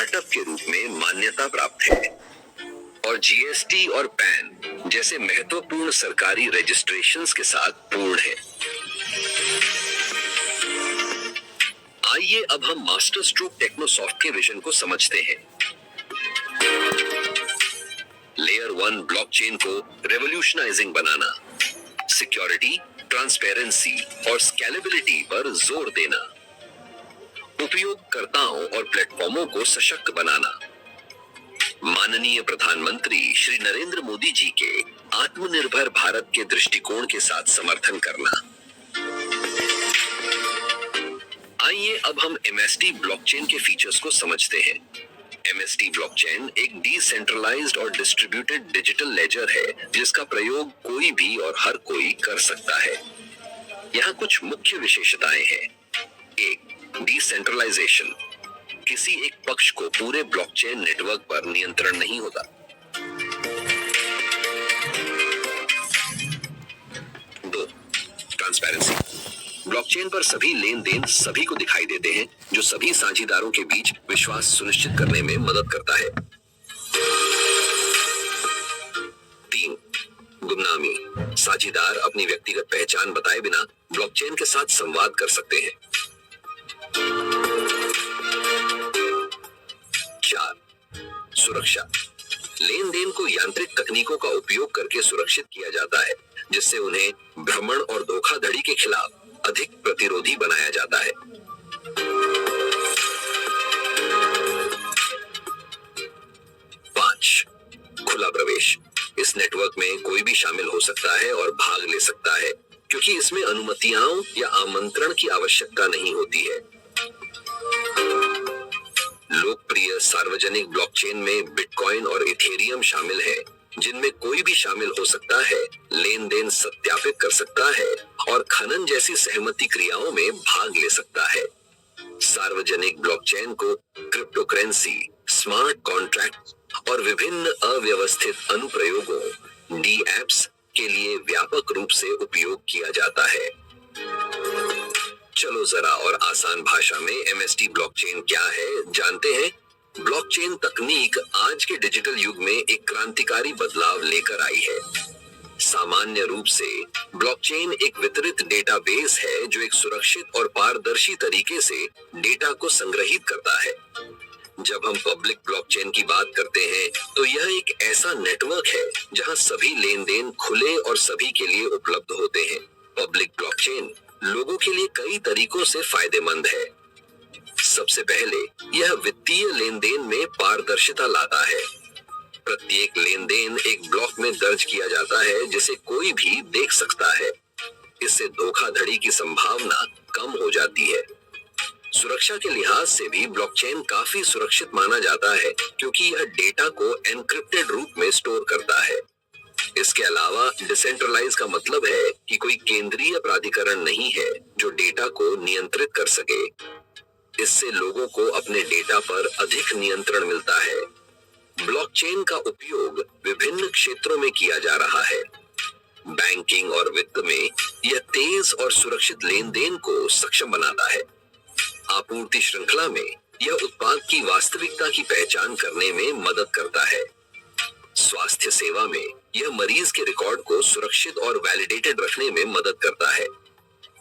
Startup के रूप में मान्यता प्राप्त है और जीएसटी और पैन जैसे महत्वपूर्ण सरकारी रजिस्ट्रेशंस के साथ पूर्ण है। आइए अब हम मास्टर स्ट्रोक टेक्नोसॉफ्ट के विजन को समझते हैं। लेयर 1 ब्लॉकचेन को रेवोल्यूशनाइजिंग बनाना, सिक्योरिटी, ट्रांसपेरेंसी और स्केलेबिलिटी पर जोर देना, उपयोगकर्ताओं और प्लेटफॉर्मों को सशक्त बनाना, माननीय प्रधानमंत्री श्री नरेंद्र मोदी जी के आत्मनिर्भर भारत के दृष्टिकोण के साथ समर्थन करना। आइए अब हम एमएसटी ब्लॉकचेन के फीचर्स को समझते हैं। एमएसटी ब्लॉकचेन एक डिसेंट्रलाइज्ड और डिस्ट्रीब्यूटेड डिजिटल लेजर है जिसका प्रयोग कोई भी और हर कोई कर सकता है। यहाँ कुछ मुख्य विशेषताएं हैं। एक, डिसेंट्रलाइजेशन। किसी एक पक्ष को पूरे ब्लॉकचेन नेटवर्क पर नियंत्रण नहीं होता। दो, ट्रांसपेरेंसी। ब्लॉकचेन पर सभी लेन देन सभी को दिखाई देते हैं, जो सभी साझेदारों के बीच विश्वास सुनिश्चित करने में मदद करता है। तीन, गुमनामी। साझेदार अपनी व्यक्तिगत पहचान बताए बिना ब्लॉकचेन के साथ संवाद कर सकते हैं। चार, सुरक्षा। लेन देन को यांत्रिक तकनीकों का उपयोग करके सुरक्षित किया जाता है, जिससे उन्हें भ्रमण और धोखाधड़ी के खिलाफ अधिक प्रतिरोधी बनाया जाता है। पांच, खुला प्रवेश। इस नेटवर्क में कोई भी शामिल हो सकता है और भाग ले सकता है, क्योंकि इसमें अनुमतियां या आमंत्रण की आवश्यकता नहीं होती है। लोकप्रिय सार्वजनिक ब्लॉकचेन में बिटकॉइन और इथेरियम शामिल है, जिनमें कोई भी शामिल हो सकता है, लेन देन सत्यापित कर सकता है और खनन जैसी सहमति क्रियाओं में भाग ले सकता है। सार्वजनिक ब्लॉकचेन को क्रिप्टोकरेंसी, स्मार्ट कॉन्ट्रैक्ट और विभिन्न अव्यवस्थित अनुप्रयोगों डीएप्स के लिए व्यापक रूप से उपयोग किया जाता है। चलो जरा और आसान भाषा में एमएसटी ब्लॉकचेन क्या है जानते हैं। ब्लॉकचेन तकनीक आज के डिजिटल युग में एक क्रांतिकारी बदलाव लेकर आई है। सामान्य रूप से ब्लॉकचेन एक वितरित डेटाबेस है जो एक सुरक्षित और पारदर्शी तरीके से डेटा को संग्रहित करता है। जब हम पब्लिक ब्लॉकचेन की बात करते हैं तो यह एक ऐसा नेटवर्क है जहां सभी लेन देन खुले और सभी के लिए उपलब्ध होते हैं। पब्लिक ब्लॉकचेन लोगों के लिए कई तरीकों से फायदेमंद है। सबसे पहले यह वित्तीय लेन देन में पारदर्शिता लाता है। प्रत्येक लेन देन एक ब्लॉक में दर्ज किया जाता है जिसे कोई भी देख सकता है। इससे धोखाधड़ी की संभावना कम हो जाती है। सुरक्षा के लिहाज से भी ब्लॉकचेन काफी सुरक्षित माना जाता है, क्योंकि यह डेटा को एन्क्रिप्टेड रूप में स्टोर करता है। इसके अलावा डिसेंट्रलाइज का मतलब है कि कोई केंद्रीय प्राधिकरण नहीं है जो डेटा को नियंत्रित कर सके। इससे लोगों को अपने डेटा पर अधिक नियंत्रण मिलता है। ब्लॉकचेन का उपयोग विभिन्न क्षेत्रों में किया जा रहा है। बैंकिंग और वित्त में यह तेज और सुरक्षित लेन देन को सक्षम बनाता है। आपूर्ति श्रृंखला में यह उत्पाद की वास्तविकता की पहचान करने में मदद करता है। स्वास्थ्य सेवा में यह मरीज के रिकॉर्ड को सुरक्षित और वैलिडेटेड रखने में मदद करता है।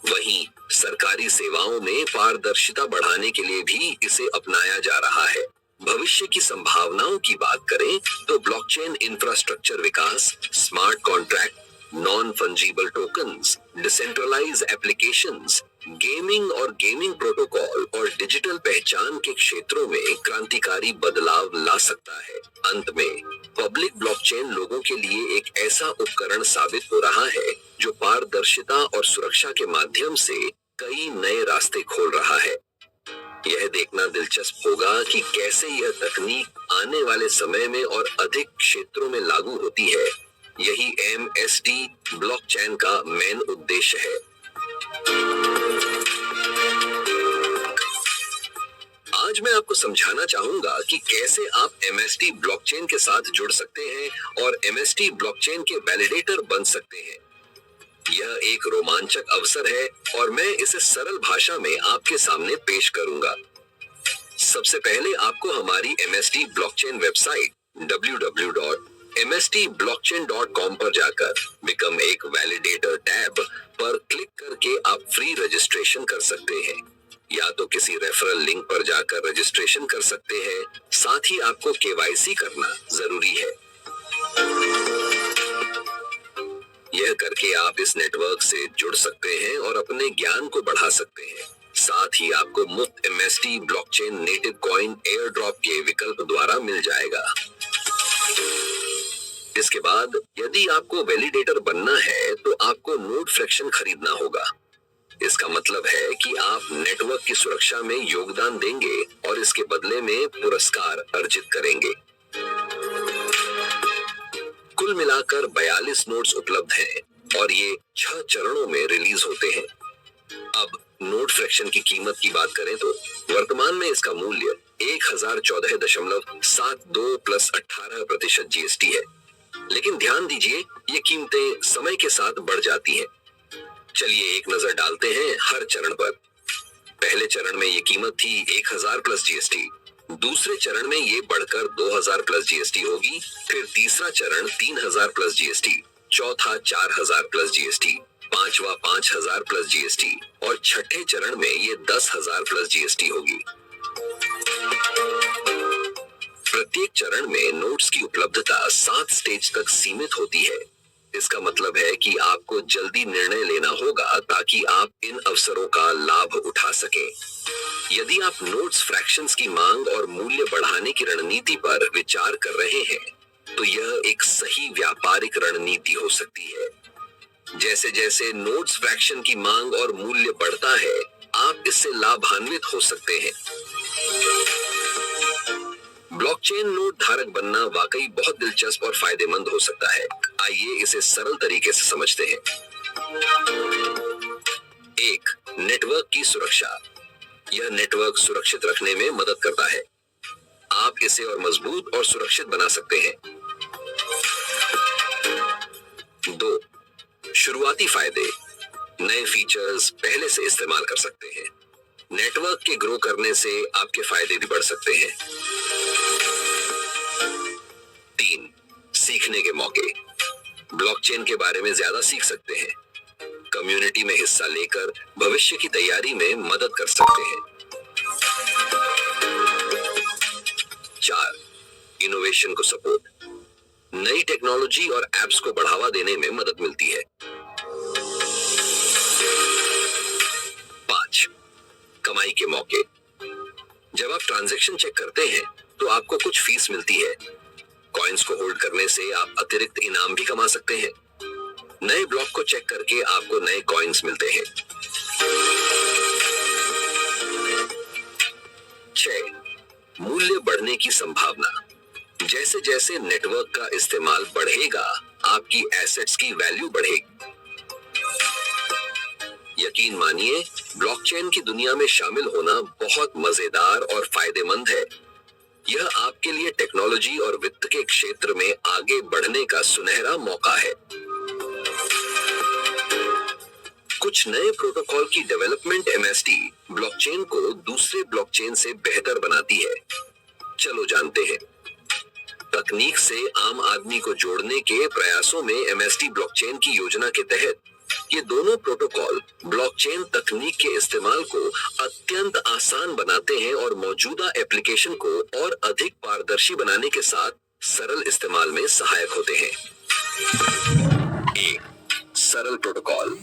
वहीं सरकारी सेवाओं में पारदर्शिता बढ़ाने के लिए भी इसे अपनाया जा रहा है। भविष्य की संभावनाओं की बात करें तो ब्लॉकचेन इंफ्रास्ट्रक्चर विकास, smart contract, non fungible tokens, decentralize applications, gaming और गेमिंग प्रोटोकॉल और डिजिटल पहचान के क्षेत्रों में क्रांतिकारी बदलाव ला सकता है। अंत में पब्लिक ब्लॉकचेन लोगों के लिए एक ऐसा उपकरण साबित हो रहा है जो पारदर्शिता और सुरक्षा के माध्यम से कई नए रास्ते खोल रहा है। यह देखना दिलचस्प होगा कि कैसे यह तकनीक आने वाले समय में और अधिक क्षेत्रों में लागू होती है। यही एमएसटी ब्लॉकचेन का मेन उद्देश्य है। आज मैं आपको समझाना चाहूंगा कि कैसे आप एमएसटी ब्लॉकचेन के साथ जुड़ सकते हैं और एमएसटी ब्लॉकचेन के वैलिडेटर बन सकते हैं। यह एक रोमांचक अवसर है और मैं इसे सरल भाषा में आपके सामने पेश करूंगा। सबसे पहले आपको हमारी MST ब्लॉकचेन वेबसाइट www.mstblockchain.com पर जाकर बिकम एक वैलिडेटर टैब पर क्लिक करके आप फ्री रजिस्ट्रेशन कर सकते हैं, या तो किसी रेफरल लिंक पर जाकर रजिस्ट्रेशन कर सकते हैं। साथ ही आपको KYC करना जरूरी है। यह करके आप इस नेटवर्क से जुड़ सकते हैं और अपने ज्ञान को बढ़ा सकते हैं। साथ ही आपको मुफ्त MST blockchain native coin air drop के विकल्प द्वारा मिल जाएगा। इसके बाद यदि आपको वैलिडेटर बनना है तो आपको नोड फ्रैक्शन खरीदना होगा। इसका मतलब है कि आप नेटवर्क की सुरक्षा में योगदान देंगे और इसके बदले में पुरस्कार अर्जित करेंगे। कुल मिलाकर 42 नोड्स उपलब्ध हैं और ये 6 चरणों में रिलीज होते हैं। अब नोड फ्रैक्शन की कीमत की बात करें तो वर्तमान में इसका मूल्य 1014.72 प्लस 18% GST है, लेकिन ध्यान दीजिए ये कीमतें समय के साथ बढ़ जाती हैं। चलिए एक नजर डालते हैं हर चरण पर। पहले चरण में ये कीमत थी 1000 प्लस GST, दूसरे चरण में ये बढ़कर 2000 प्लस GST होगी, फिर तीसरा चरण 3000 प्लस GST, चौथा 4000 प्लस GST, पांचवा 5000 प्लस GST और छठे चरण में ये 10,000 प्लस GST होगी। प्रत्येक चरण में नोट्स की उपलब्धता 7 स्टेज तक सीमित होती है। इसका मतलब है कि आपको जल्दी निर्णय लेना होगा ताकि आप इन अवसरों का लाभ उठा सकें। यदि आप नोट्स फ्रैक्शंस की मांग और मूल्य बढ़ाने की रणनीति पर विचार कर रहे हैं तो यह एक सही व्यापारिक रणनीति हो सकती है। जैसे जैसे नोट्स फ्रैक्शन की मांग और मूल्य बढ़ता है आप इससे लाभान्वित हो सकते हैं। ब्लॉकचेन नोड धारक बनना वाकई बहुत दिलचस्प और फायदेमंद हो सकता है। आइए इसे सरल तरीके से समझते हैं। 1. नेटवर्क की सुरक्षा। यह नेटवर्क सुरक्षित रखने में मदद करता है। आप इसे और मजबूत और सुरक्षित बना सकते हैं। 2. शुरुआती फायदे। नए फीचर्स पहले से इस्तेमाल कर सकते हैं। नेटवर्क के ग्रो करने से आपके फायदे भी बढ़ सकते हैं। 3. सीखने के मौके। ब्लॉकचेन के बारे में ज्यादा सीख सकते हैं। कम्युनिटी में हिस्सा लेकर भविष्य की तैयारी में मदद कर सकते हैं। 4. इनोवेशन को सपोर्ट। नई टेक्नोलॉजी और एप्स को बढ़ावा देने में मदद मिलती है। 5. कमाई के मौके। जब आप ट्रांजैक्शन चेक करते हैं तो आपको कुछ फीस मिलती है। कॉइन्स को होल्ड करने से आप अतिरिक्त इनाम भी कमा सकते हैं। नए ब्लॉक को चेक करके आपको नए कॉइन्स मिलते हैं। 6. मूल्य बढ़ने की संभावना। जैसे जैसे नेटवर्क का इस्तेमाल बढ़ेगा आपकी एसेट्स की वैल्यू बढ़ेगी। यकीन मानिए ब्लॉकचेन की दुनिया में शामिल होना बहुत मजेदार और फायदेमंद है। यह आपके लिए टेक्नोलॉजी और वित्त के क्षेत्र में आगे बढ़ने का सुनहरा मौका है। कुछ नए प्रोटोकॉल की डेवलपमेंट MST ब्लॉकचेन को दूसरे ब्लॉकचेन से बेहतर बनाती है। चलो जानते हैं। तकनीक से आम आदमी को जोड़ने के प्रयासों में MST ब्लॉकचेन की योजना के तहत ये दोनों प्रोटोकॉल ब्लॉकचेन तकनीक के इस्तेमाल को अत्यंत आसान बनाते हैं और मौजूदा एप्लीकेशन को और अधिक पारदर्शी बनाने के साथ सरल इस्तेमाल में सहायक होते हैं। 1. सरल प्रोटोकॉल।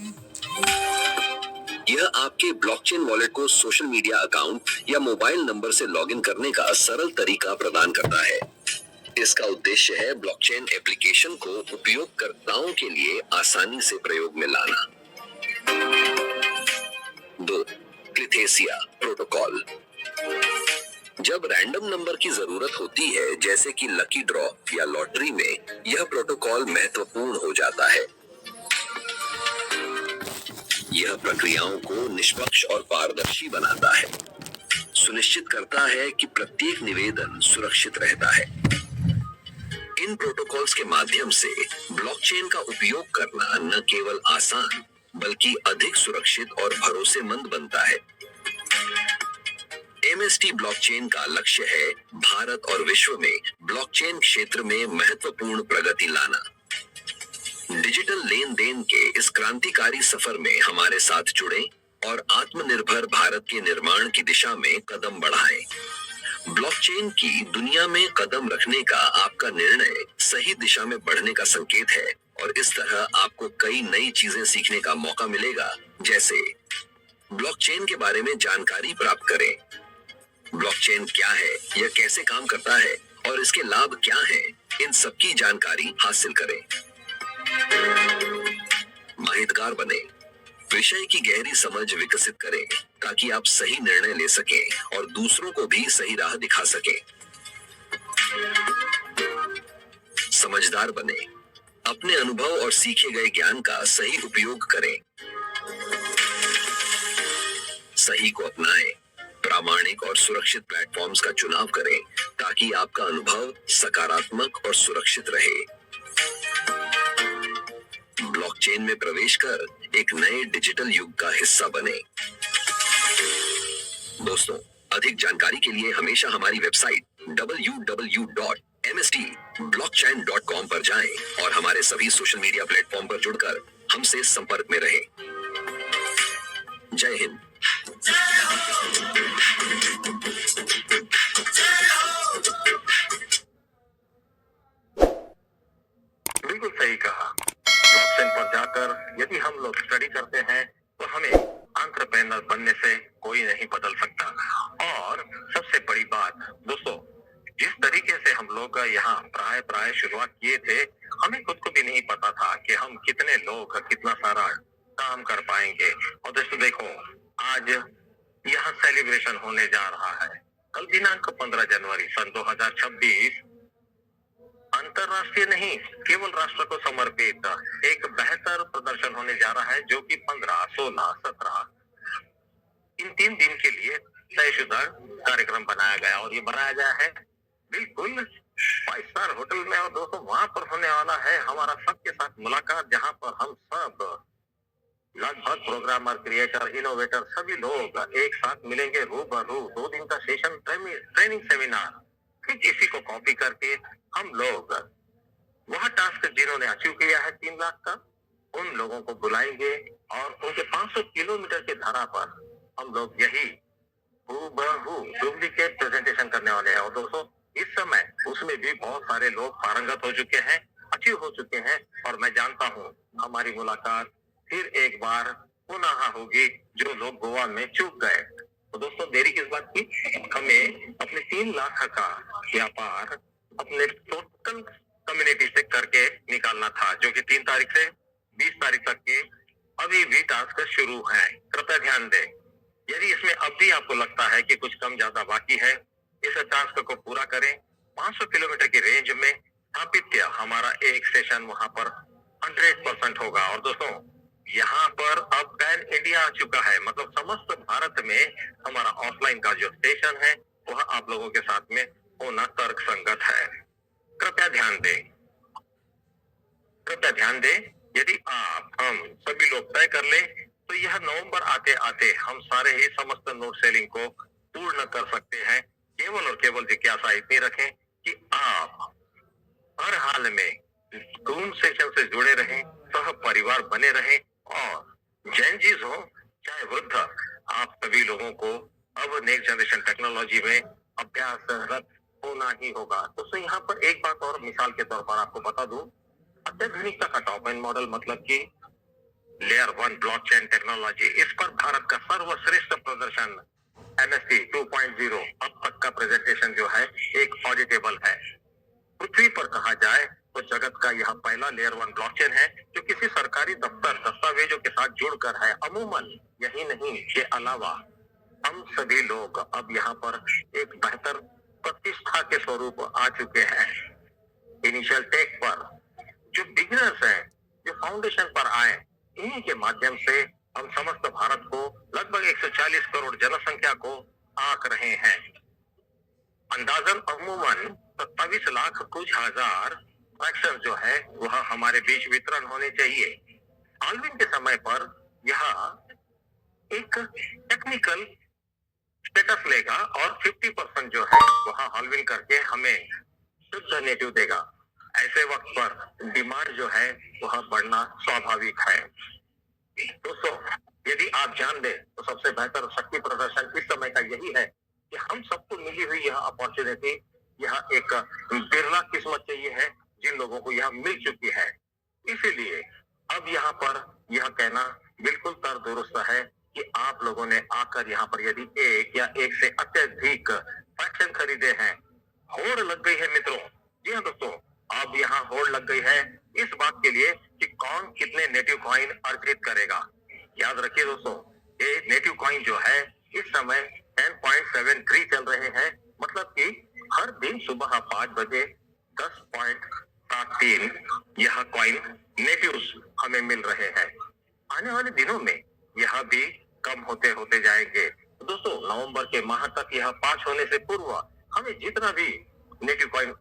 यह आपके ब्लॉकचेन वॉलेट को सोशल मीडिया अकाउंट या मोबाइल नंबर से लॉगिन करने का सरल तरीका प्रदान करता है। इसका उद्देश्य है ब्लॉकचेन एप्लीकेशन को उपयोगकर्ताओं के लिए आसानी से प्रयोग में लाना। 2. क्लिथेसिया प्रोटोकॉल। जब रैंडम नंबर की जरूरत होती है जैसे कि लकी ड्रॉ या लॉटरी में यह प्रोटोकॉल महत्वपूर्ण हो जाता है। यह प्रक्रियाओं को निष्पक्ष और पारदर्शी बनाता है, सुनिश्चित करता है कि प्रत्येक निवेदन सुरक्षित रहता है। इन प्रोटोकॉल्स के माध्यम से ब्लॉकचेन का उपयोग करना न केवल आसान बल्कि अधिक सुरक्षित और भरोसेमंद बनता है। एमएसटी ब्लॉकचेन का लक्ष्य है भारत और विश्व में ब्लॉकचेन क्षेत्र में महत्वपूर्ण प्रगति लाना। डिजिटल लेन देन के इस क्रांतिकारी सफर में हमारे साथ जुड़ें और आत्मनिर्भर भारत के निर्माण की दिशा में कदम बढ़ाएं। ब्लॉकचेन की दुनिया में कदम रखने का आपका निर्णय सही दिशा में बढ़ने का संकेत है और इस तरह आपको कई नई चीजें सीखने का मौका मिलेगा, जैसे ब्लॉकचेन के बारे में जानकारी प्राप्त करें। ब्लॉकचेन क्या है, यह कैसे काम करता है और इसके लाभ क्या हैं, इन सबकी जानकारी हासिल करें। माहितगार बने, विषय की गहरी समझ विकसित करें ताकि आप सही निर्णय ले सकें और दूसरों को भी सही राह दिखा सकें। समझदार बने, अपने अनुभव और सीखे गए ज्ञान का सही उपयोग करें। सही को अपनाएं, प्रामाणिक और सुरक्षित प्लेटफॉर्म्स का चुनाव करें ताकि आपका अनुभव सकारात्मक और सुरक्षित रहे। ब्लॉकचेन में प्रवेश कर एक नए डिजिटल युग का हिस्सा बने। दोस्तों, अधिक जानकारी के लिए हमेशा हमारी वेबसाइट www.mstblockchain.com पर जाएं और हमारे सभी सोशल मीडिया प्लेटफॉर्म पर जुड़कर हमसे संपर्क में रहें। जय हिंद। बिल्कुल सही कहा। ब्लॉकचेन पर जाकर यदि हम लोग स्टडी करते हैं तो हमें एंटरप्रेन्योर बनने से कोई नहीं बदल सकता। और सबसे बड़ी बात दोस्तों, जिस तरीके से हम लोग यहाँ प्राय शुरुआत किए थे, हमें खुद को भी नहीं पता था कि हम कितने लोग कितना सारा काम कर पाएंगे। और दोस्तों देखो, आज यहाँ सेलिब्रेशन होने जा रहा है। कल दिनांक 15 जनवरी सन 2026 अंतरराष्ट्रीय नहीं, केवल राष्ट्र को समर्पित एक बेहतर प्रदर्शन होने जा रहा है, जो कि 15, 16, 17 इन 3 दिन के लिए तयशुदा कार्यक्रम बनाया गया। और ये बनाया गया है बिल्कुल 5 स्टार होटल में। और दोस्तों, वहां पर होने वाला है हमारा सबके साथ मुलाकात, जहां पर हम सब लगभग प्रोग्रामर, क्रिएटर, इनोवेटर सभी लोग एक साथ मिलेंगे रूबरू। 2 दिन का सेशन, ट्रेनिंग सेमिनार, ठीक इसी को कॉपी करके हम लोग वह टास्क जिन्होंने अचीव किया है 3 लाख का, उन लोगों को बुलाएंगे और उनके 500 किलोमीटर के धारा पर हम लोग यही हूबहू डुप्लीकेट प्रेजेंटेशन करने वाले हैं। और दोस्तों, इस समय उसमें भी बहुत सारे लोग पारंगत हो चुके हैं, अचीव हो चुके हैं। और मैं जानता हूँ हमारी मुलाकात फिर एक बार पुनः होगी, जो लोग गोवा में चूक गए। तो दोस्तों, देरी किस बात की? हमें अपने 3 लाख का व्यापार अपने टोटल कम्युनिटी से करके निकालना था, जो कि 3 तारीख से 20 तारीख तक के अभी भी टास्क शुरू है। कृपया ध्यान दें, यदि इसमें अब भी आपको लगता है कि कुछ कम ज्यादा बाकी है, इस टास्क को पूरा करें। 500 किलोमीटर की रेंज में स्थापित हमारा एक सेशन वहां पर 100% होगा। और दोस्तों, यहाँ पर अब पैन इंडिया आ चुका है, मतलब समस्त भारत में हमारा ऑफलाइन का जो स्टेशन है वह आप लोगों के साथ में होना तर्क संगत है। कृपया ध्यान दें, कृपया ध्यान दें। यदि हम सभी लोग तय कर ले तो यह नवंबर आते आते हम सारे ही समस्त नोट सेलिंग को पूर्ण कर सकते हैं। केवल और केवल जिज्ञासा इतनी रखें कि आप हर हाल में जूम सेशन से जुड़े रहें, सह परिवार बने रहें। और जैन जीज हो चाहे वृद्ध, आप सभी लोगों को अब नेक्स्ट जनरेशन टेक्नोलॉजी में अभ्यासरत होना ही होगा। तो यहाँ पर एक बात और मिसाल के तौर पर आपको बता दूं, अत्याधुनिकता का टॉप एंड मॉडल मतलब कि लेयर 1 ब्लॉकचेन टेक्नोलॉजी, इस पर भारत का सर्वश्रेष्ठ प्रदर्शन एमएसटी 2.0 अब तक का प्रेजेंटेशन जो है एक ऑडिटेबल है। पृथ्वी पर कहा जाए तो जगत का यह पहला लेयर 1 ब्लॉकचेन है जो किसी सरकारी दफ्तर दस्तावेजों के साथ जुड़कर है। अमूमन यही नहीं, के अलावा हम सभी लोग अब यहाँ पर एक बेहतर प्रतिष्ठा के स्वरूप आ चुके हैं। इनिशियल टेक पर जो बिगिनर्स हैं, जो फाउंडेशन पर आए, इन्हीं के माध्यम से हम समस्त भारत को लगभग 140 करोड़ जनसंख्या को आंक रहे हैं। अंदाजन अमूमन 27 लाख कुछ हजार फ्रैक्शन जो है वह हमारे बीच वितरण होने चाहिए। हालविन के समय पर यह एक टेक्निकल स्टेटस लेगा और 50% जो है वहां हॉल्विंग करके हमें शुद्ध नेटिव देगा। ऐसे वक्त पर डिमांड जो है वह बढ़ना स्वाभाविक है। दोस्तों, यदि आप जान लें तो सबसे बेहतर शक्ति प्रदर्शन इस समय का यही है कि हम सबको मिली हुई यह अपॉर्चुनिटी, यह एक बिरला किस्मत चाहिए है जिन लोगों को यह मिल चुकी है। इसीलिए अब यहाँ पर यह कहना बिल्कुल तर दुरुस्त है कि आप लोगों ने आकर यहाँ पर यदि एक या एक से अत्यधिक फ्रैक्शन खरीदे हैं, होड़ लग गई है मित्रों। जी हाँ दोस्तों, अब यहाँ होड़ लग गई है इस बात के लिए कि कौन कितने नेटिव कॉइन अर्जित करेगा। याद रखिए दोस्तों, ये नेटिव कॉइन जो है इस समय 10.73 चल रहे हैं, मतलब कि हर दिन सुबह 5 बजे 10.73 यह कॉइन नेटिव्स हमें मिल रहे हैं। आने वाले दिनों में यह भी कम होते होते जाएंगे। दोस्तों, नवंबर के माह तक यह 5 होने से पूर्व हमें जितना भी नेटिव कॉइन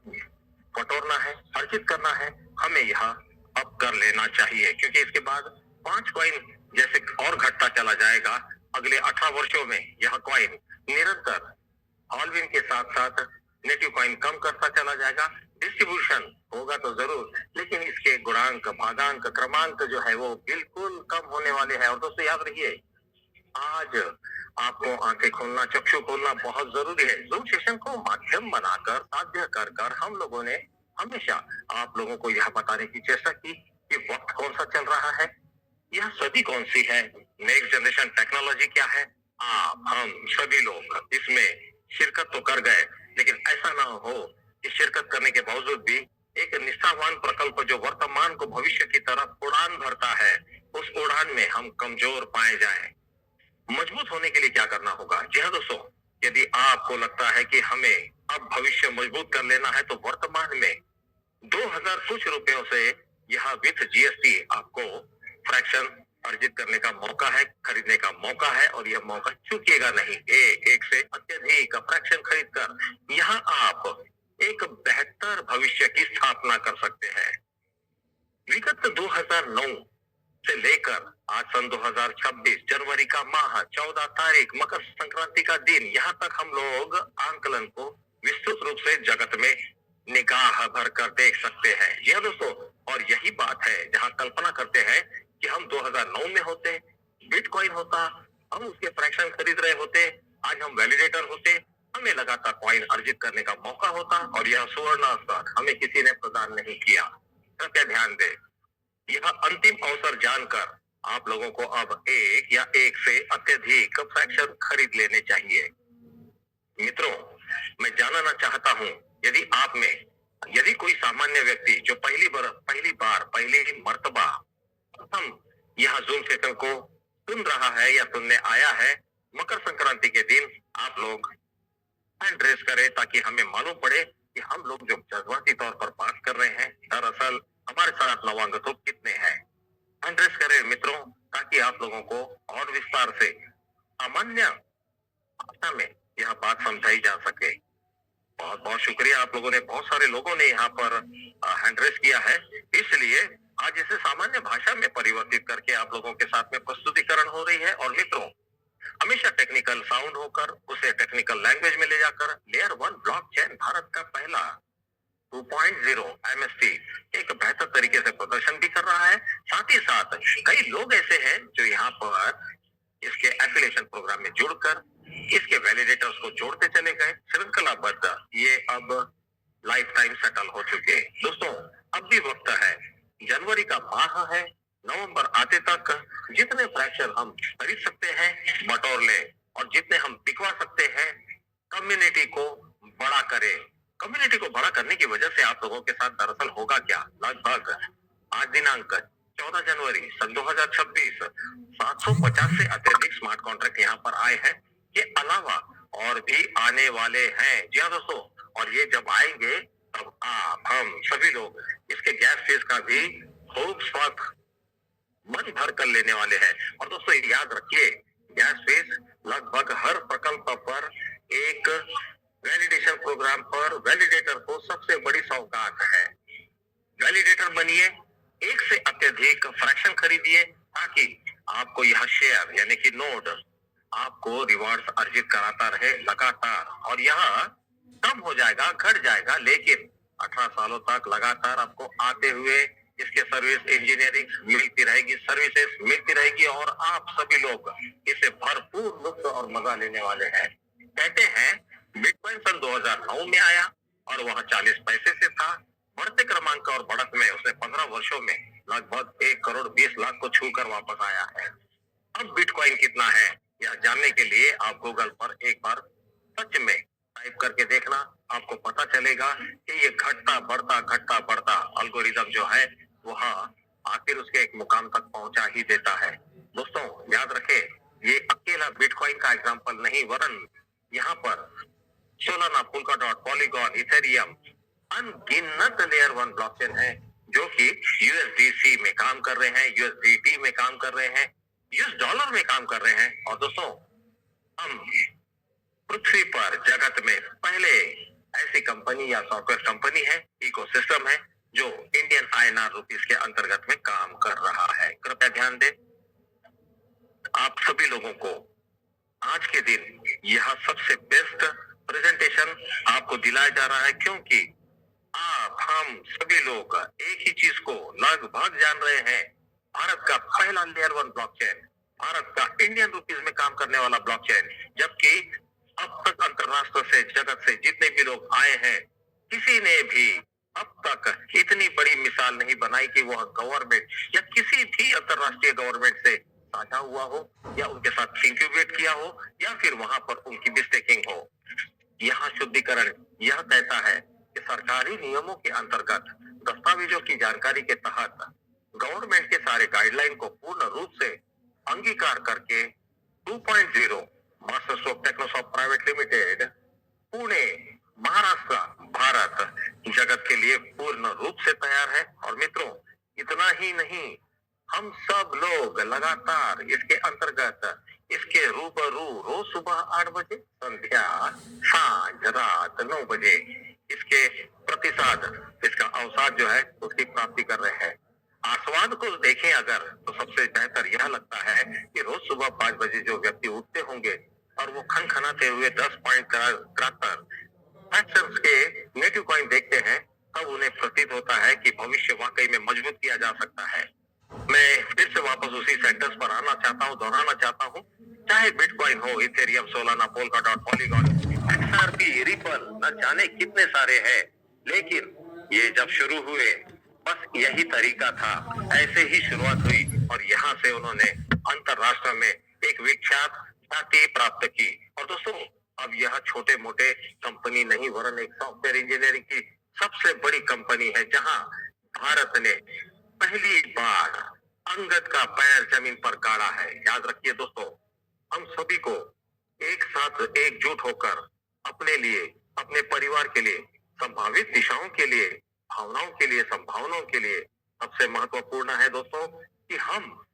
बटोरना है, अर्जित करना है, हमें यह अब कर लेना चाहिए, क्योंकि इसके बाद 5 कॉइन जैसे और घटता चला जाएगा। अगले 18 वर्षों में यह कॉइन निरंतर हॉल्विंग के साथ साथ नेटिव कॉइन कम करता चला जाएगा। डिस्ट्रीब्यूशन होगा तो जरूर, लेकिन इसके गुणांक, भागांक, क्रमांक जो है वो बिल्कुल कम होने वाले हैं। और दोस्तों याद रखिए, आज आपको आंखें खोलना, चक्षु खोलना बहुत जरूरी है। जूम सेशन को माध्यम बनाकर, साध्य कर कर हम लोगों ने हमेशा आप लोगों को यह बताने की चेष्टा की कि वक्त कौन सा चल रहा है, यह सदी कौन सी है, नेक्स्ट जनरेशन टेक्नोलॉजी क्या है। आप हम सभी लोग इसमें शिरकत तो कर गए, लेकिन ऐसा ना हो कि शिरकत करने के बावजूद भी एक निष्ठावान प्रकल्प जो वर्तमान को भविष्य की तरफ उड़ान भरता है, उस उड़ान में हम कमजोर पाए जाएं। मजबूत होने के लिए क्या करना होगा? जी हाँ दोस्तों, यदि आपको लगता है कि हमें अब भविष्य मजबूत कर लेना है, तो वर्तमान में 2000 कुछ रुपयों से यह विथ जीएसटी आपको फ्रैक्शन अर्जित करने का मौका है, खरीदने का मौका है, और यह मौका चूकिएगा नहीं। एक से अत्यधिक फ्रैक्शन खरीद कर यहाँ आप एक बेहतर भविष्य की स्थापना कर सकते हैं। विगत 2009 से लेकर आज सन 2026 जनवरी का माह, 14 तारीख, मकर संक्रांति का दिन, यहाँ तक हम लोग आंकलन को विस्तृत रूप से जगत में निगाह भर कर देख सकते हैं। यह दोस्तों, और यही बात है जहां कल्पना करते हैं कि हम 2009 में होते, बिटकॉइन होता, हम उसके फ्रैक्शन खरीद रहे होते, आज हम वैलिडेटर होते, हमें लगातार कॉइन अर्जित करने का मौका होता, और यह सुवर्ण अवसर हमें किसी ने प्रदान नहीं किया। कृपया ध्यान दें, यह अंतिम अवसर जानकर आप लोगों को अब एक या एक से अत्यधिक फ्रैक्शन खरीद लेने चाहिए। मित्रों, मैं जानना चाहता हूं, यदि आप में यदि कोई सामान्य व्यक्ति जो पहली मर्तबा प्रथम यह जूम सेशन को सुन रहा है या सुनने आया है, मकर संक्रांति के दिन आप लोग हैंड रेस करें, ताकि हमें मालूम पड़े कि हम लोग जो जज्बाती तौर पर बात कर रहे हैं, दरअसल हमारे साथ नवांगतों कितने हैं। हैंड रेस करें मित्रों, ताकि आप लोगों को और विस्तार से सामान्य भाषा में यह बात समझाई जा सके। बहुत बहुत शुक्रिया, आप लोगों ने, बहुत सारे लोगों ने यहाँ पर हैंड रेस किया है, इसलिए आज इसे सामान्य भाषा में परिवर्तित करके आप लोगों के साथ में प्रस्तुतिकरण हो रही है। और मित्रों, हमेशा टेक्निकल साउंड होकर उसे टेक्निकल लैंग्वेज में ले जाकर लेयर 1 ब्लॉकचेन भारत का पहला 2.0 एमएसटी एक बेहतर तरीके से प्रदर्शन भी कर रहा है। साथ ही साथ कई लोग ऐसे हैं जो यहाँ पर इसके एफिलिएशन प्रोग्राम में जुड़कर इसके वैलिडेटर्स को जोड़ते चले गए, श्रृंखलाबद्ध ये अब लाइफ टाइम सेटल हो चुके। दोस्तों, अब भी वक्त है, जनवरी का माह है, नवंबर आते तक जितने फ्रैक्शन हम खरीद सकते हैं बटोर ले, और जितने हम बिकवा सकते हैं कम्युनिटी को बड़ा करें। कम्युनिटी को बड़ा करने की वजह से आप लोगों के साथ दरअसल होगा क्या, लगभग आज दिनांक 14 जनवरी सन 2026 750 से अत्यधिक स्मार्ट कॉन्ट्रैक्ट यहाँ पर आए हैं। ये अलावा और भी आने वाले हैं। जी हाँ दोस्तों, और ये जब आएंगे तब आप हम सभी लोग इसके गैस फीस का भी खूब स्वाद मन भर कर लेने वाले हैं। और दोस्तों याद रखिए, गैस फीस लगभग हर प्रकल्प पर एक वैलिडेशन प्रोग्राम पर वैलिडेटर को सबसे बड़ी सौगात है। वैलिडेटर बनिए, एक से अत्यधिक फ्रैक्शन खरीदिए, ताकि आपको यह शेयर यानी कि नोड आपको रिवॉर्ड्स अर्जित कराता रहे लगातार, और यह कम हो जाएगा, घट जाएगा, लेकिन 18 सालों तक लगातार आपको आते हुए इसके सर्विस इंजीनियरिंग मिलती रहेगी, सर्विसेज मिलती रहेगी, और आप सभी लोग इसे भरपूर लुत्फ और मजा लेने वाले हैं। कहते हैं बिटकॉइन सन 2009 में आया और वह 40 पैसे से था। बढ़ते क्रमांक और बढ़त में उसने 15 वर्षों में लगभग 1 करोड़ 20 लाख को छूकर वापस आया है। अब बिटकॉइन कितना है यह जानने के लिए आप गूगल पर एक बार सच में टाइप करके देखना, आपको पता चलेगा कि ये घटता बढ़ता अल्गोरिदम जो है वह आखिर उसके एक मुकाम तक पहुंचा ही देता है। दोस्तों याद रखें, ये अकेला बिटकॉइन का एग्जांपल नहीं, वरन यहाँ पर सोलाना, पोल्काडॉट, पॉलीगॉन, इथेरियम अनगिनत लेयर 1 ब्लॉकचेन है जो कि यूएसडीसी में काम कर रहे हैं, यूएसडीटी में काम कर रहे हैं, यूएस डॉलर में काम कर रहे हैं। और दोस्तों हम पृथ्वी पर जगत में पहले ऐसी कंपनी या सॉफ्टवेयर कंपनी है, इकोसिस्टम है जो इंडियन आईएनआर रुपीस के अंतर्गत में काम कर रहा है। कृपया ध्यान दें, आप सभी लोगों को आज के दिन यह सबसे बेस्ट प्रेजेंटेशन आपको दिलाया जा रहा है, क्योंकि आप हम सभी लोग एक ही चीज को लगभग जान रहे हैं। भारत का पहला लेयर 1 ब्लॉकचेन, भारत का इंडियन रुपीस में काम करने वाला ब्लॉकचेन, जबकि अब तक अंतरराष्ट्र से, जगत से जितने भी लोग आए हैं, किसी ने भी अब तक इतनी बड़ी मिसाल नहीं बनाई कि वह गवर्नमेंट या किसी भी अंतरराष्ट्रीय गवर्नमेंट से साझा हुआ हो या उनके साथ इंक्यूबेट किया हो या फिर वहां पर उनकी मिस्टेकिंग हो। यहाँ शुद्धिकरण यह कहता है कि सरकारी नियमों के अंतर्गत दस्तावेजों की जानकारी के तहत गवर्नमेंट के सारे गाइडलाइन को पूर्ण रूप से अंगीकार करके 2.0 Master Stroke Technosoft Private Limited, Pune, Maharashtra, Bharat जगत के लिए पूर्ण रूप से तैयार है। और मित्रों इतना ही नहीं, हम सब लोग लगातार इसके अंतर्गत इसके रूबरू रोज सुबह 8 बजे, संध्या, सांझ, रात 9 बजे इसके प्रतिसाद, इसका अवसाद जो है उसकी प्राप्ति कर रहे हैं। आस्वाद को देखें अगर, तो सबसे बेहतर यह लगता है कि रोज सुबह 5 बजे जो व्यक्ति उठते होंगे और वो खनखनाते हुए 10 पॉइंट कराकर एक्शंस के नेटिव कॉइन देखते हैं, तब उन्हें प्रतीत होता है कि भविष्य वाकई में मजबूत किया जा सकता है। मैं फिर से वापस उसी सेंटेंस पर आना चाहता हूँ, दोहराना चाहता हूँ, चाहे बिटकॉइन हो, Ethereum, Solana, Polkadot, polygon, XRP, ripple, न जाने कितने सारे हैं, लेकिन ये जब शुरू हुए बस यही तरीका था, ऐसे ही शुरुआत हुई और यहाँ से उन्होंने अंतरराष्ट्र में एक विख्यात ख्याति प्राप्त की। और दोस्तों अब यह छोटे मोटे कंपनी नहीं, वरन एक सॉफ्टवेयर इंजीनियरिंग की सबसे बड़ी कंपनी है, जहां भारत ने पहली बार अंगद का पैर जमीन पर गाड़ा है। याद रखिए दोस्तों, हम सभी को एक साथ एकजुट होकर अपने लिए, अपने परिवार के लिए, संभावित दिशाओं के लिए, भावनाओं के लिए, संभावनाओं के लिए सबसे महत्वपूर्ण है दोस्तों कि हम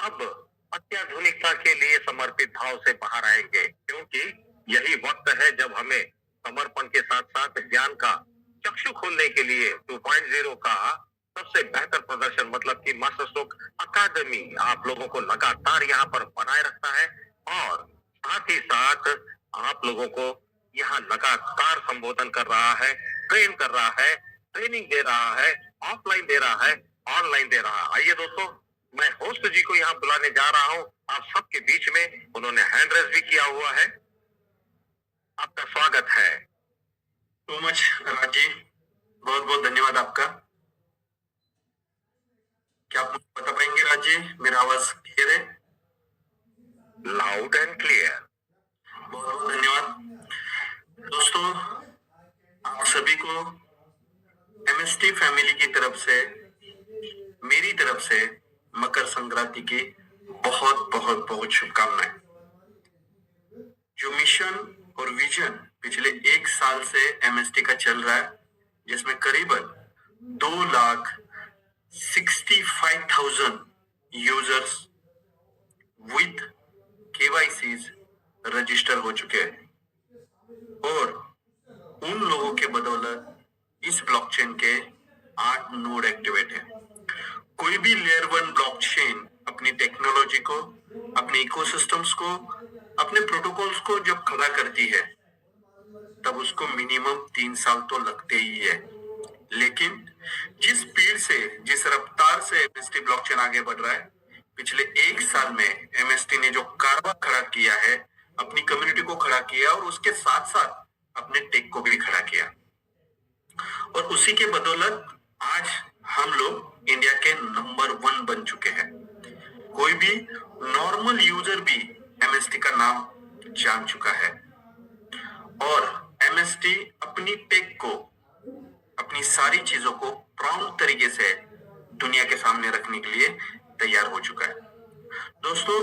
अब अत्याधुनिकता के लिए समर्पित भाव से बाहर आएंगे, क्योंकि यही वक्त है जब हमें समर्पण के साथ साथ ज्ञान का चक्षु खोलने के लिए 2.0 का सबसे बेहतर प्रदर्शन, मतलब कि मास्टर स्ट्रोक अकादमी आप लोगों को लगातार यहाँ पर बनाए रखता है और साथ ही साथ आप लोगों को यहाँ लगातार संबोधन कर रहा है, ट्रेन कर रहा है, ट्रेनिंग दे रहा है, ऑफलाइन दे रहा है, ऑनलाइन दे रहा है। आइए दोस्तों, मैं होस्ट जी को यहाँ बुलाने जा रहा हूँ आप सबके बीच में। उन्होंने हैंड रेज भी किया हुआ है, आपका स्वागत है। सो मच राज जी, बहुत बहुत धन्यवाद आपका। क्या आप मुझे बता पाएंगे राज जी, मेरा आवाज क्लियर है? Loud and clear. बहुत बहुत धन्यवाद। दोस्तों आप सभी को एमएसटी फैमिली की तरफ से, मेरी तरफ से मकर संक्रांति की बहुत बहुत बहुत शुभकामनाएं। जो मिशन और विजन पिछले 1 साल से एमएसटी का चल रहा है, जिसमें करीबन 2,65,000 यूजर्स विद केवाईसीज रजिस्टर हो चुके हैं और उन लोगों के बदौलत इस ब्लॉकचेन के 8 नोड एक्टिवेट है। कोई भी लेयर 1 ब्लॉकचेन अपनी टेक्नोलॉजी को, अपने इकोसिस्टम्स को, अपने प्रोटोकॉल्स को जब खड़ा करती है तब उसको मिनिमम 3 साल तो लगते ही है। लेकिन जिस स्पीड से, जिस रफ्तार से एमएसटी ब्लॉकचेन आगे बढ़ रहा है, पिछले 1 साल में एमएसटी ने जो कारवा खड़ा किया है, अपनी कम्युनिटी को खड़ा किया और उसके साथ साथ अपने टेक को भी खड़ा किया, और उसी के बदौलत आज हम लोग इंडिया के नंबर 1 बन चुके हैं। कोई भी नॉर्मल यूजर भी एमएसटी का नाम जान चुका है और एमएसटी अपनी टेक को, अपनी सारी चीजों को प्राउड तरीके से दुनिया के सामने रखने के लिए तैयार हो चुका है। दोस्तों,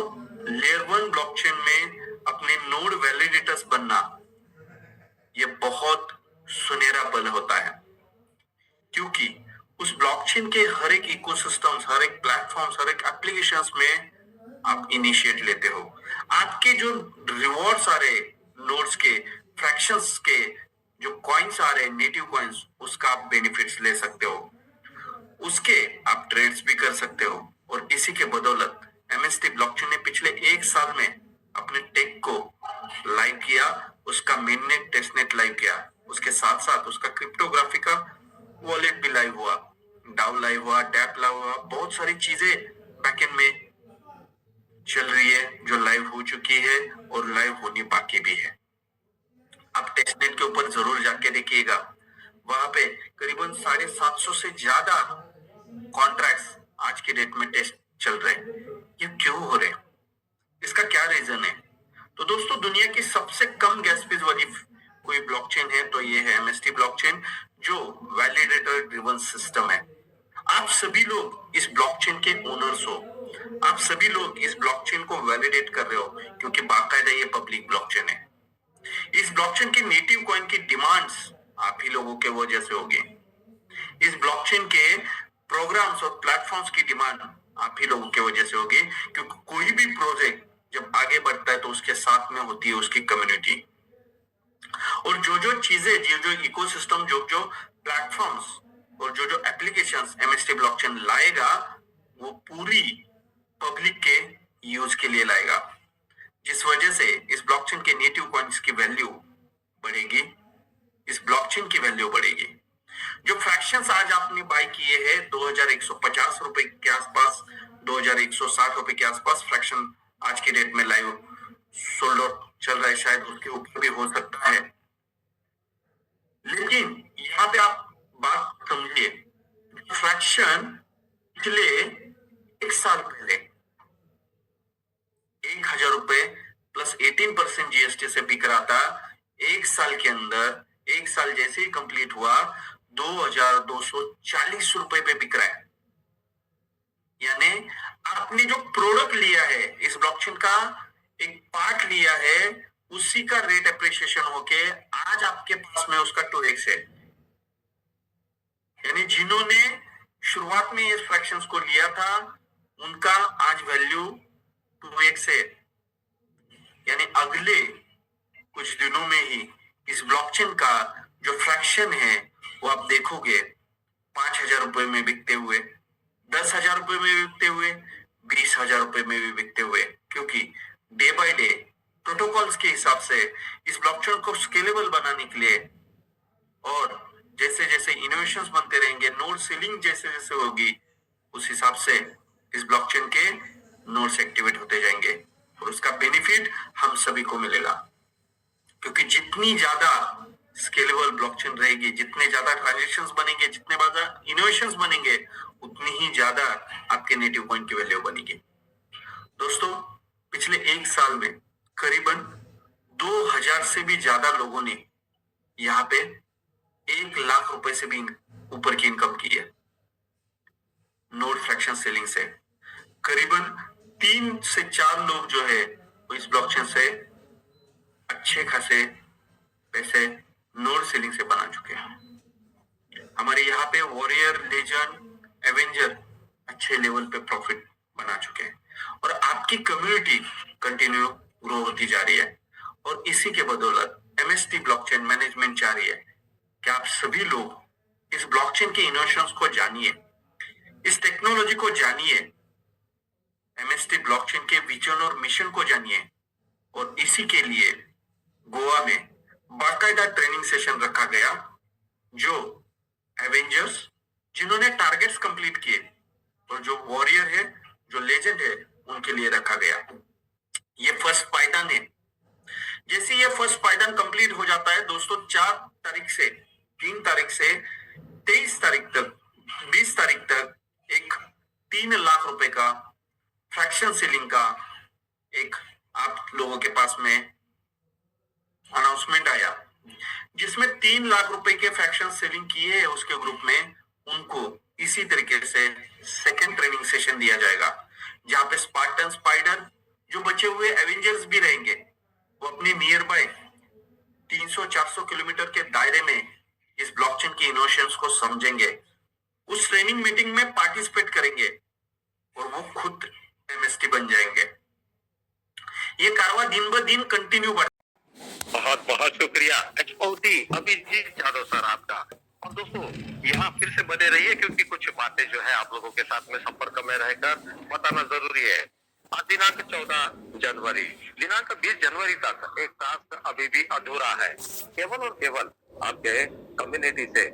लेयर 1 ब्लॉकचेन में अपने नोड वैलिडेटर्स बनना ये बहुत सुनहरा पल होता है, क्योंकि उस ब्लॉकचेन के हर एक इकोसिस्टम्स, हर एक प्लेटफॉर्म्स, हर एक एप्लीकेशंस में आप इनिशिएट लेते हो। आपके जो रिवॉर्ड्स आ रहे नोड्स के, फ्रैक्शंस के, जो कॉइन्स आ रहे नेटिव कॉइन्स, उसका आप बेनिफिट्स ले सकते हो, उसके आप ट्रेड्स भी कर सकते हो। और इसी के बदौलत एमएसटी ब्लॉकचेन ने पिछले 1 साल में अपने टेक को लाइव किया, उसका मेननेट टेस्टनेट लाइव किया, उसके साथ साथ उसका क्रिप्टोग्राफी का वॉलेट भी लाइव हुआ, डाउ लाइव हुआ, डैप लाइव हुआ, बहुत सारी चीजें बैकएंड में चल रही है जो लाइव हो चुकी है और लाइव होनी बाकी भी है। आप टेस्टनेट के ऊपर जरूर जाके देखिएगा, वहां पे करीबन 750 से ज्यादा कॉन्ट्रैक्ट्स आज के डेट में टेस्ट चल रहे हैं। ये क्यों हो रहे हैं, इसका क्या रीजन है? तो दोस्तों, दुनिया की सबसे कम गैस फीस वाली कोई ब्लॉकचेन है तो ये है एमएसटी ब्लॉकचेन, जो वैलिडेटर ड्रिवन सिस्टम है। आप सभी लोग इस ब्लॉकचेन के ओनर्स हो, आप सभी लोग इस ब्लॉकचेन को वैलिडेट कर रहे हो, क्योंकि बाकायदा ये पब्लिक ब्लॉकचेन है। इस ब्लॉकचेन के नेटिव कॉइन की डिमांड्स आप ही लोगों के वजह से होगी। इस ब्लॉकचेन के प्रोग्राम्स और प्लेटफॉर्म्स की डिमांड आप ही लोगों के वजह से होगी, क्योंकि कोई भी प्रोजेक्ट जब आगे बढ़ता है तो उसके साथ में होती है उसकी कम्युनिटी, और जो जो चीजें, जो जो इकोसिस्टम, जो जो प्लेटफॉर्म्स और जो जो एप्लीकेशंस एमएसटी ब्लॉकचेन लाएगा, वो पूरी पब्लिक के यूज के लिए लाएगा, जिस वजह से इस ब्लॉकचेन के नेटिव कॉइन्स की वैल्यू बढ़ेगी, इस ब्लॉकचेन की वैल्यू बढ़ेगी। जो फ्रैक्शंस आज आपने बाय किए हैं 2150 रुपए के आसपास, 2160 रुपए के आसपास फ्रैक्शन आज की डेट में लाइव सोल्ड आउट चल रहा है, शायद उसके ऊपर भी हो सकता है। लेकिन यहाँ पे आप बात समझिए, फ्रैक्शन पिछले 1 साल पहले 1000 रुपए प्लस 18% जीएसटी से बिक रहा था। 1 साल के अंदर, 1 साल जैसे ही कंप्लीट हुआ, 2240 रुपए पे बिक रहा है। यानी आपने जो प्रोडक्ट लिया है, इस ब्लॉकचेन का एक पार्ट लिया है, उसी का रेट एप्रिसिएशन होके आज आपके पास में उसका 2x है। यानी जिन्होंने शुरुआत में इस फ्रैक्शंस को लिया था, उनका आज वैल्यू 2x है। यानी अगले कुछ दिनों में ही इस ब्लॉकचेन का जो फ्रैक्शन है वो आप देखोगे 5000 रुपए में बिकते हुए, 10,000 रुपए में बिकते हुए, 20,000 रुपए में भी बिकते हुए, क्योंकि डे बाय डे प्रोटोकॉल्स के हिसाब से इस ब्लॉकचेन को स्केलेबल बनाने के लिए, और जैसे जैसे इनोवेशंस बनते रहेंगे, नोड सीलिंग जैसे जैसे होगी, उस हिसाब से इस ब्लॉकचेन के नोड्स एक्टिवेट होते जाएंगे और उसका बेनिफिट हम सभी को मिलेगा। क्योंकि जितनी ज्यादा स्केलेबल ब्लॉकचेन रहेगी, जितने ज्यादा ट्रांजैक्शंस बनेंगे, जितने ज्यादा इनोवेशंस बनेंगे, उतनी ही ज्यादा आपके नेटिव कॉइन की वैल्यू बनेगी। दोस्तों, पिछले 1 साल में करीबन 2000 से भी ज्यादा लोगों ने यहाँ पे 1 लाख रुपए से भी ऊपर की इनकम की है नोड फ्रैक्शन सेलिंग से। करीबन 3 से 4 लोग जो है वो इस ब्लॉकचेन से अच्छे खासे पैसे नोड सेलिंग से बना चुके हैं। हमारे यहाँ पे वॉरियर, लेजेंड, एवेंजर अच्छे लेवल पे प्रॉफिट बना चुके हैं, और आपकी कम्युनिटी कंटिन्यू ग्रो होती जा रही है। और इसी के बदौलत एमएसटी ब्लॉकचेन मैनेजमेंट चाह रही है कि आप सभी लोग इस ब्लॉकचेन के इनोवेशंस को जानिए, इस टेक्नोलॉजी को जानिए, एमएसटी ब्लॉकचेन के विजन और मिशन को जानिए, और इसी के लिए गोवा में बाकायदा ट्रेनिंग सेशन रखा गया, जो एवेंजर्स जिन्होंने टारगेट्स कंप्लीट किए और जो वॉरियर है, जो लेजेंड है, उनके लिए रखा गया। ये फर्स्ट पायदान है। जैसे ये फर्स्ट पायदान कंप्लीट हो जाता है दोस्तों, 3 तारीख से 23 तारीख तक, 20 तारीख तक एक 3 लाख रुपए का फ्रैक्शन सेलिंग का एक आप लोगों के पास में अनाउंसमेंट आया, जिसमें 3 लाख रुपए के फ्रैक्शन सेलिंग किए उसके ग्रुप में उनको इसी तरीके से सेकेंड ट्रेनिंग सेशन दिया जाएगा, जहां पे स्पार्टन स्पाइडर जो बचे हुए एवेंजर्स भी रहेंगे, वो अपने नियर बाय 300-400 किलोमीटर के दायरे में इस ब्लॉकचेन की इनोवेशंस को समझेंगे, उस ट्रेनिंग मीटिंग में पार्टिसिपेट करेंगे और वो खुद एमएसटी बन जाएंगे। ये कारवा दिन ब दिन कंटिन्यू बढ़। बहुत बहुत शुक्रिया एचओटी अभिजीत यादव सर आपका। और दोस्तों यहाँ फिर से बने रहिए, क्योंकि कुछ बातें जो है आप लोगों के साथ में संपर्क में रहकर बताना जरूरी है। आज दिनांक 14 जनवरी, दिनांक 20 जनवरी तक एक टास्क अभी भी अधूरा है। केवल और केवल आपके कम्युनिटी से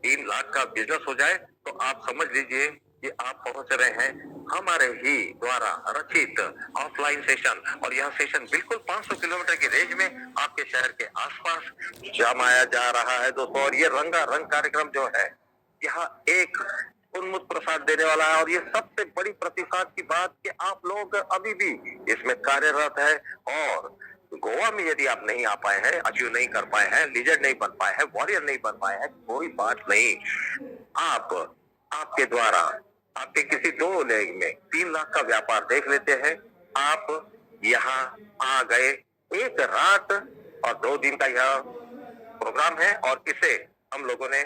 3 लाख का बिजनेस हो जाए तो आप समझ लीजिए कि आप पहुंच रहे हैं हमारे ही द्वारा रचित ऑफलाइन सेशन। और यह सेशन बिल्कुल 500 किलोमीटर की रेंज में आपके शहर के आसपास जमाया जा रहा है दोस्तों। और ये रंगारंग कार्यक्रम जो है, यहाँ एक उन्मुक्त प्रसाद देने वाला है। और ये सबसे बड़ी प्रतिसाद की बात कि आप लोग अभी भी इसमें कार्यरत है। और गोवा में यदि आप नहीं आ पाए हैं, अचीव नहीं कर पाए हैं, लीजेंड नहीं बन पाए हैं, वॉरियर नहीं बन पाए हैं, कोई बात नहीं। आपके द्वारा आपके किसी 2 लेग में 3 लाख का व्यापार देख लेते हैं। आप यहाँ आ गए। 1 रात और 2 दिन का यह प्रोग्राम है, और इसे हम लोगों ने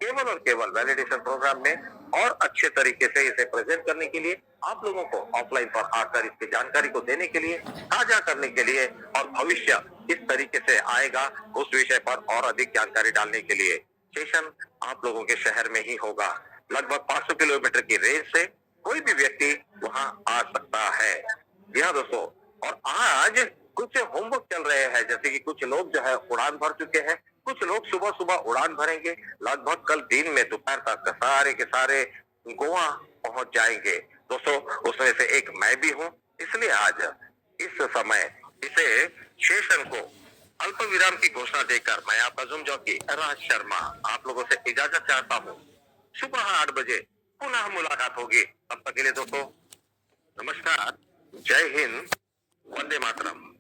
केवल और केवल वैलिडेशन प्रोग्राम में और अच्छे तरीके से इसे प्रेजेंट करने के लिए, आप लोगों को ऑफलाइन पर आकर इसकी जानकारी को देने के लिए, साझा करने के लिए, और भविष्य किस तरीके से आएगा उस विषय पर और अधिक जानकारी डालने के लिए सेशन आप लोगों के शहर में ही होगा। लगभग 500 किलोमीटर की रेंज से कोई भी व्यक्ति वहां आ सकता है। जी हाँ दोस्तों, और आज कुछ होमवर्क चल रहे हैं, जैसे कि कुछ लोग जो है उड़ान भर चुके हैं, कुछ लोग सुबह सुबह उड़ान भरेंगे। लगभग कल दिन में दोपहर तक सारे के सारे गोवा पहुंच जाएंगे दोस्तों। उसमें से एक मैं भी हूं, इसलिए आज इस समय इसे सेशन को अल्प विराम की घोषणा देकर मैं आपका जुम जॉकी राज शर्मा आप लोगों से इजाजत चाहता हूं। सुबह 8 बजे पुनः मुलाकात होगी। तब तक के लिए दोस्तों नमस्कार, जय हिंद, वंदे मातरम।